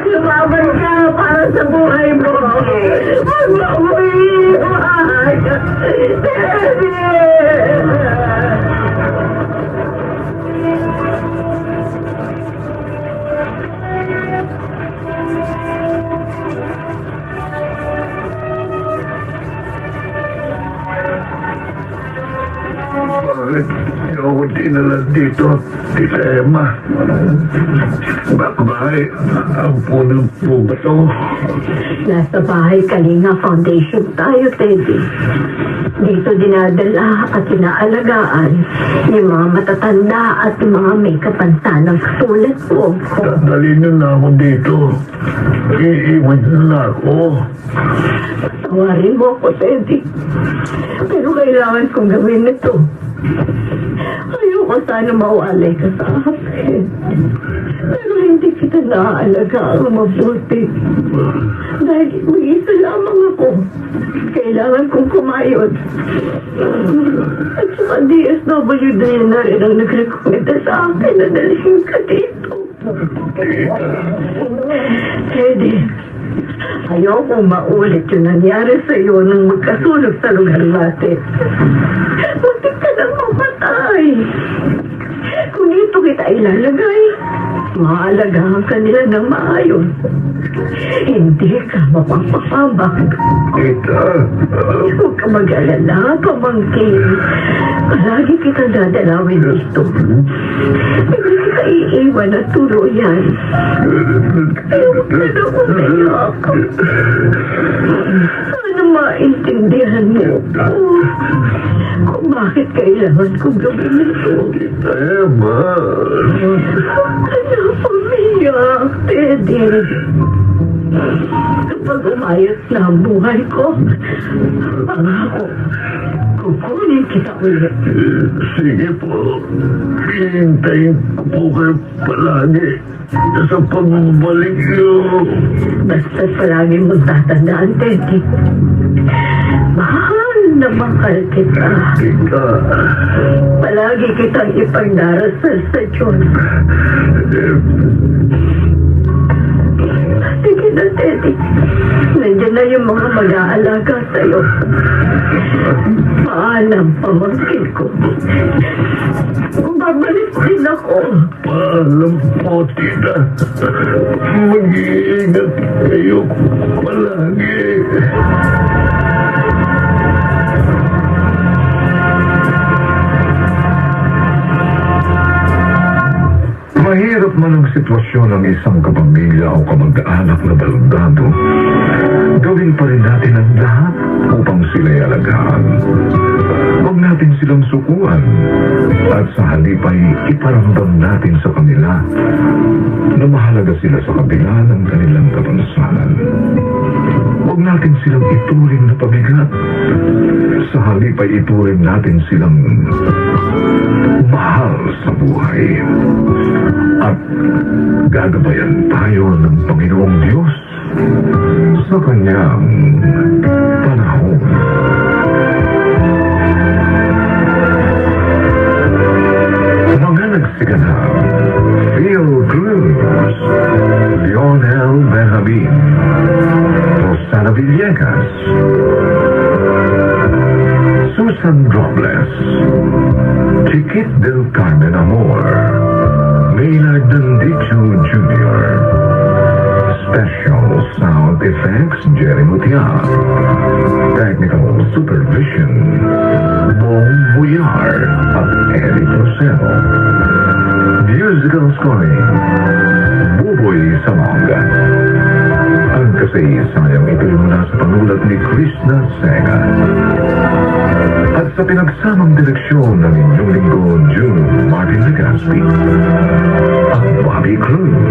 Lumaban ka para sa buhay mo. Huwag mo umiiwan. Bakit niyo ako dinala dito, Tita Emma. Bakit ang punong po ba ito? Nasa bahay Kalinga Foundation tayo, Teddy. Dito dinadala at inaalagaan yung mga matatanda at yung mga may kapansanang katulad ko. Dadalhin niyo na ako dito. Iiwan niyo na ako. Tawarin mo ako, Teddy. Pero kailangan kong gawin ito. Ayoko sana mawalay ka sa akin. Pero hindi kita naaalagaan mabuti. Dahil mag-isa lamang ako. Kailangan kong kumayod. At saka DSWD na rin ang nagrekomenda sa akin na dalhin ka dito. Teddy, ayoko maulit yung nangyari sa iyo nung magkasulog sa lugar natin. Muntik ka nang mamatay. Kung dito kita ilalagay, maalagaan ka nila ng maayos. Hindi ka mapapapabak. Tita, Huwag ka mag-alala, pamangkin. Palagi kita dadalawin dito. Hindi kita iiwan at tuluyan. Ayoko na umiyak. Sana maintindihan mo kung bakit kailangan kong gawin ito. Tita Emma. Ano umiyak, Teddy? Kapag umayos na ang buhay ko, pangako, kukunin kita ulit. Sige po. Hihintayin ko po kayo palagi sa pagbabalik niyo. Basta palagi magtatandaan, Teddy. Mahal na mahal kita. Tita, Palagi kitang ipagdarasal sa Diyos. Sige na, Teddy. Nandiyan na yung mga mag-aalaga sa'yo. Paalam, pamangkin ko. Babalik din ako. paalam po, Tita. Mag-iingat kayo palagi. Mahirap man ang sitwasyon ng isang kapamilya o kamag-anak na balondado, gawin pa rin natin ang lahat upang sila'y alagaan. Huwag natin silang sukuan at sa halip ay iparamdam natin sa kanila na mahalaga sila sa kabila ng kanilang kapansanan. Huwag natin silang ituring na pabigat. Sa halip ay ituring natin silang mahal sa buhay. At gagabayan tayo ng Panginoong Diyos sa kanyang panahon. Mga nagsiganap, Phil Cruz, Lionel Benjamin, Rosana Villegas, Susan Robles, Chiquit del Carmen Amor, Maynard Dandicho Jr., Special Sound Effects Jerry Mutia, Technical Supervision Bong Buyar at Eric Rosero, Musical Scoring Buboy Samanga. Ang kasaysayan ito'y mula sa panulat ni Krishna Sega at sa pinagsamang direksyon ng inyong lingkod June Martin Legaspi at Bobby Cruz.